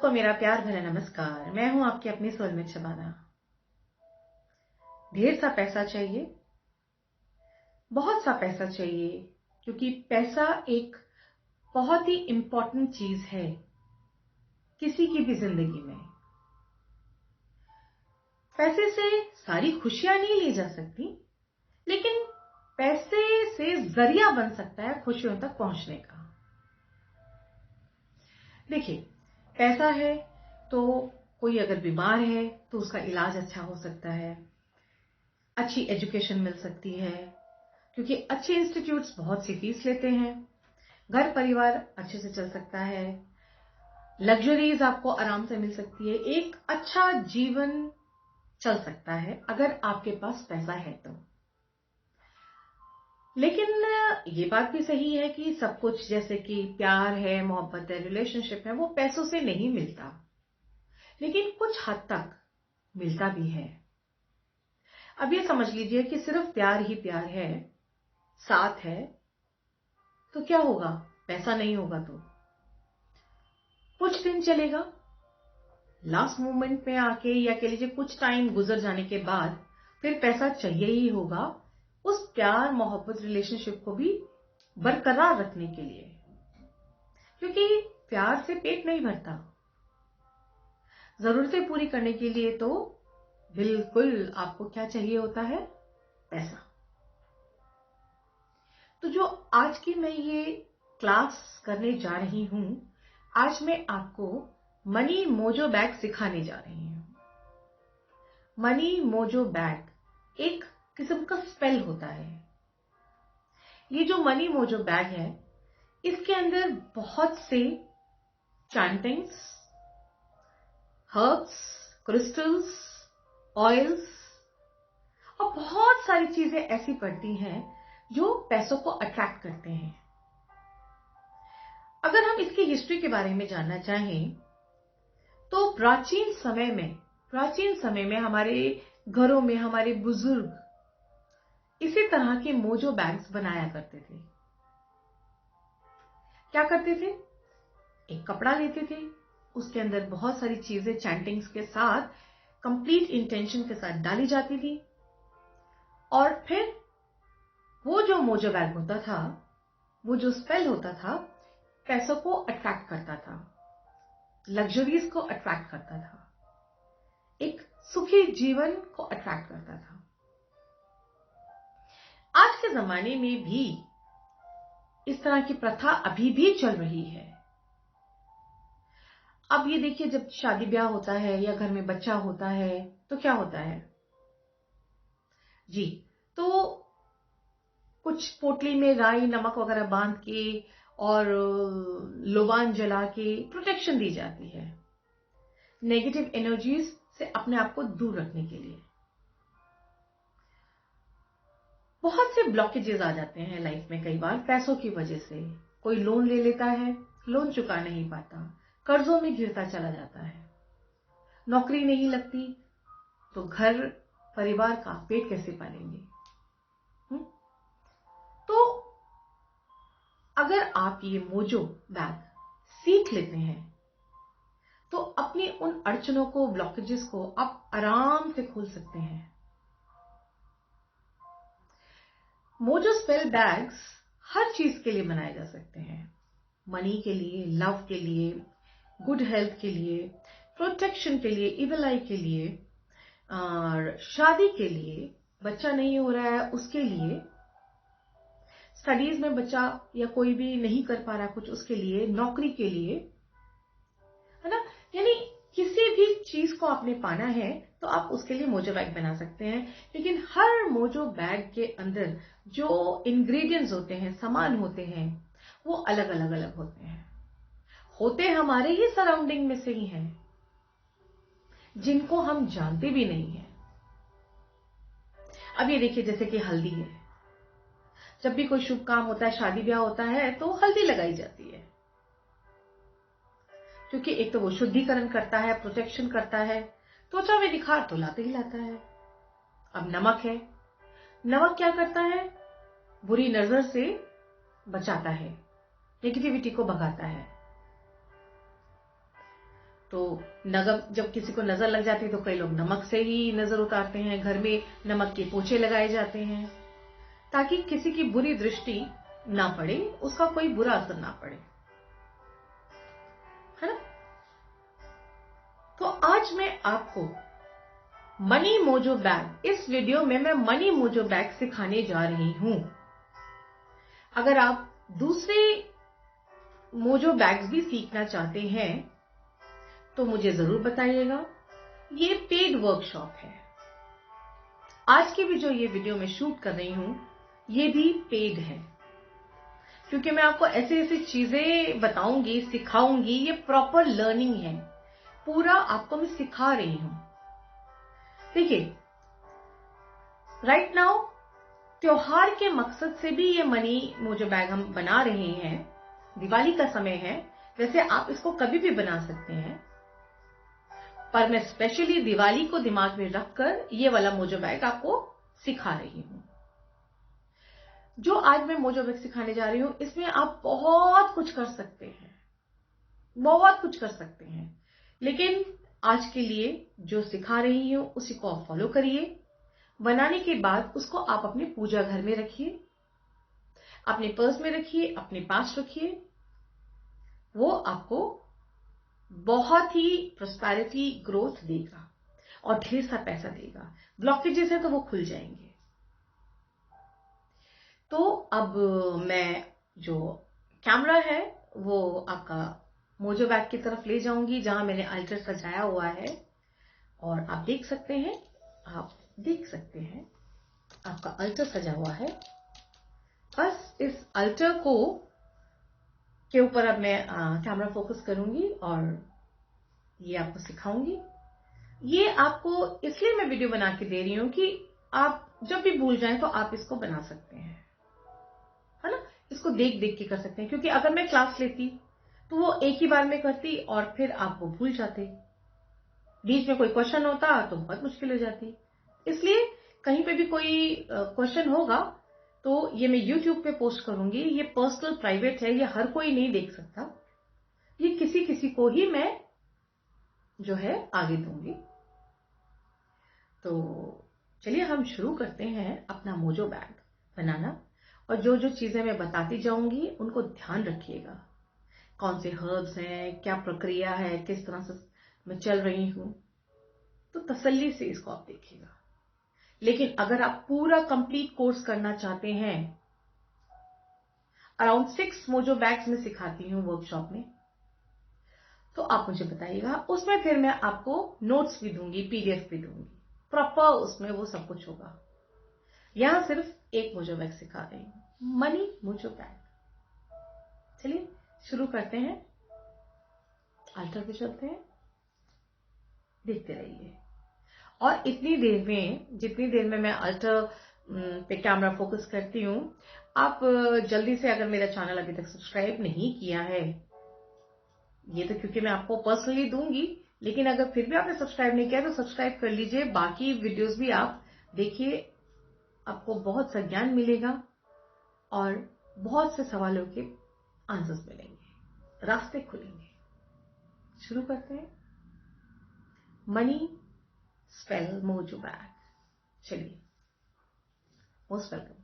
सबको मेरा प्यार भरा नमस्कार। मैं हूं आपकी अपनी सोलमेट शबाना। ढेर सा पैसा चाहिए, बहुत सा पैसा चाहिए, क्योंकि पैसा एक बहुत ही इंपॉर्टेंट चीज है किसी की भी जिंदगी में। पैसे से सारी खुशियां नहीं ली जा सकती, लेकिन पैसे से जरिया बन सकता है खुशियों तक पहुंचने का। देखिए, पैसा है तो कोई अगर बीमार है तो उसका इलाज अच्छा हो सकता है, अच्छी एजुकेशन मिल सकती है, क्योंकि अच्छे इंस्टीट्यूट्स बहुत सी फीस लेते हैं। घर परिवार अच्छे से चल सकता है, लग्जरीज आपको आराम से मिल सकती है, एक अच्छा जीवन चल सकता है अगर आपके पास पैसा है तो। लेकिन ये बात भी सही है कि सब कुछ जैसे कि प्यार है, मोहब्बत है, रिलेशनशिप है, वो पैसों से नहीं मिलता, लेकिन कुछ हद तक मिलता भी है। अब ये समझ लीजिए कि सिर्फ प्यार ही प्यार है, साथ है, तो क्या होगा? पैसा नहीं होगा तो कुछ दिन चलेगा, लास्ट मोमेंट में आके या कह लीजिए कुछ टाइम गुजर जाने के बाद फिर पैसा चाहिए ही होगा उस प्यार, मोहब्बत, रिलेशनशिप को भी बरकरार रखने के लिए, क्योंकि प्यार से पेट नहीं भरता। जरूरतें पूरी करने के लिए तो बिल्कुल आपको क्या चाहिए होता है? पैसा। तो जो आज की मैं ये क्लास करने जा रही हूं, आज मैं आपको मनी मोजो बैग सिखाने जा रही हूं। मनी मोजो बैग एक किस्म का स्पेल होता है। ये जो मनी मोजो बैग है, इसके अंदर बहुत से चैंटिंग्स, हर्ब्स, क्रिस्टल्स, ऑयल्स और बहुत सारी चीजें ऐसी पड़ती हैं जो पैसों को अट्रैक्ट करते हैं। अगर हम इसकी हिस्ट्री के बारे में जानना चाहें तो प्राचीन समय में हमारे घरों में हमारे बुजुर्ग इसी तरह के मोजो बैग्स बनाया करते थे। क्या करते थे? एक कपड़ा लेते थे, उसके अंदर बहुत सारी चीजें चैंटिंग्स के साथ, कंप्लीट इंटेंशन के साथ डाली जाती थी, और फिर वो जो मोजो बैग होता था, वो जो स्पेल होता था, पैसों को अट्रैक्ट करता था, लग्जरीज को अट्रैक्ट करता था, एक सुखी जीवन को अट्रैक्ट करता था। आज के जमाने में भी इस तरह की प्रथा अभी भी चल रही है। अब ये देखिए, जब शादी ब्याह होता है या घर में बच्चा होता है तो क्या होता है जी? तो कुछ पोटली में राई, नमक वगैरह बांध के और लोबान जला के प्रोटेक्शन दी जाती है, नेगेटिव एनर्जीज से अपने आप को दूर रखने के लिए। बहुत से ब्लॉकेजेस आ जाते हैं लाइफ में, कई बार पैसों की वजह से। कोई लोन ले लेता है, लोन चुका नहीं पाता, कर्जों में गिरता चला जाता है, नौकरी नहीं लगती तो घर परिवार का पेट कैसे पालेंगे? तो अगर आप ये मोजो बैग सीख लेते हैं तो अपनी उन अड़चनों को, ब्लॉकेजेस को आप आराम से खोल सकते हैं। मोजो स्पेल बैग्स हर चीज के लिए बनाए जा सकते हैं। मनी के लिए, लव के लिए, गुड हेल्थ के लिए, प्रोटेक्शन के लिए, इविल आई के लिए, और शादी के लिए, बच्चा नहीं हो रहा है उसके लिए, स्टडीज में बच्चा या कोई भी नहीं कर पा रहा कुछ उसके लिए, नौकरी के लिए, है ना? यानी किसी भी चीज को आपने पाना है तो आप उसके लिए मोजो बैग बना सकते हैं। लेकिन हर मोजो बैग के अंदर जो इंग्रेडिएंट्स होते हैं, सामान होते हैं, वो अलग अलग अलग होते हमारे ही सराउंडिंग में से ही हैं, जिनको हम जानते भी नहीं है। अब ये देखिए, जैसे कि हल्दी है, जब भी कोई शुभ काम होता है, शादी ब्याह होता है, तो हल्दी लगाई जाती है, क्योंकि एक तो वो शुद्धिकरण करता है, प्रोटेक्शन करता है, त्वचा में निखार तो लाते ही लाता है। अब नमक है, नमक क्या करता है? बुरी नजर से बचाता है, नेगेटिविटी को भगाता है। तो जब किसी को नजर लग जाती है तो कई लोग नमक से ही नजर उतारते हैं, घर में नमक के पोछे लगाए जाते हैं ताकि किसी की बुरी दृष्टि ना पड़े, उसका कोई बुरा असर ना पड़े, है ना। तो आज मैं आपको मनी मोजो बैग, इस वीडियो में मैं मनी मोजो बैग सिखाने जा रही हूं। अगर आप दूसरे मोजो बैग्स भी सीखना चाहते हैं तो मुझे जरूर बताइएगा। ये पेड वर्कशॉप है। आज की भी जो ये वीडियो मैं शूट कर रही हूं ये भी पेड है, क्योंकि मैं आपको ऐसी ऐसी चीजें बताऊंगी, सिखाऊंगी। ये प्रॉपर लर्निंग है, पूरा आपको मैं सिखा रही हूं। देखिए, राइट नाउ त्योहार के मकसद से भी ये मनी मोजो बैग हम बना रहे हैं। दिवाली का समय है, वैसे आप इसको कभी भी बना सकते हैं, पर मैं स्पेशली दिवाली को दिमाग में रखकर ये वाला मोजो बैग आपको सिखा रही हूं। जो आज मैं मोजो बैग सिखाने जा रही हूं इसमें आप बहुत कुछ कर सकते हैं, बहुत कुछ कर सकते हैं। लेकिन आज के लिए जो सिखा रही हूं उसी को आप फॉलो करिए। बनाने के बाद उसको आप अपने पूजा घर में रखिए, अपने पर्स में रखिए, अपने पास रखिए। वो आपको बहुत ही प्रॉस्पेरिटी, ग्रोथ देगा और ढेर सा पैसा देगा। ब्लॉकेजेस है तो वो खुल जाएंगे। तो अब मैं जो कैमरा है वो आपका मोजो बैग की तरफ ले जाऊंगी जहां मैंने अल्टर सजाया हुआ है, और आप देख सकते हैं, आपका अल्टर सजा हुआ है। बस इस अल्टर को के ऊपर अब मैं कैमरा फोकस करूंगी और ये आपको सिखाऊंगी। ये आपको इसलिए मैं वीडियो बना के दे रही हूं कि आप जब भी भूल जाएं तो आप इसको बना सकते हैं, है ना। इसको देख देख के कर सकते हैं, क्योंकि अगर मैं क्लास लेती तो वो एक ही बार में करती और फिर आप वो भूल जाते। बीच में कोई क्वेश्चन होता तो बहुत मुश्किल हो जाती। इसलिए कहीं पे भी कोई क्वेश्चन होगा तो ये मैं YouTube पे पोस्ट करूंगी। ये पर्सनल प्राइवेट है, ये हर कोई नहीं देख सकता। ये किसी किसी को ही मैं जो है आगे दूंगी। तो चलिए हम शुरू करते हैं अपना मोजो बैग बनाना। और जो जो चीजें मैं बताती जाऊंगी उनको ध्यान रखिएगा। कौन से हर्ब्स हैं, क्या प्रक्रिया है, किस तरह से मैं चल रही हूं, तो तसल्ली से इसको आप देखिएगा। लेकिन अगर आप पूरा कंप्लीट कोर्स करना चाहते हैं, अराउंड 6 मोजो बैग्स में सिखाती हूं वर्कशॉप में, तो आप मुझे बताइएगा। उसमें फिर मैं आपको नोट्स भी दूंगी, PDF भी दूंगी, प्रॉपर उसमें वो सब कुछ होगा। यहां सिर्फ एक मोजो बैग सिखा रही हूं, मनी मोजो बैग। चलिए शुरू करते हैं। अल्टर पे चलते हैं, देखते रहिए। और इतनी देर में, जितनी देर में मैं अल्टर पे कैमरा फोकस करती हूँ, आप जल्दी से, अगर मेरा चैनल अभी तक सब्सक्राइब नहीं किया है, ये तो क्योंकि मैं आपको पर्सनली दूंगी, लेकिन अगर फिर भी आपने सब्सक्राइब नहीं किया तो सब्सक्राइब कर लीजिए। बाकी वीडियोस भी आप देखिए, आपको बहुत सा ज्ञान मिलेगा और बहुत से सवालों के आंसर्स मिलेंगे, रास्ते खुलेंगे। शुरू करते हैं। Money spell mojo bag. चलिए, मोस्ट वेलकम।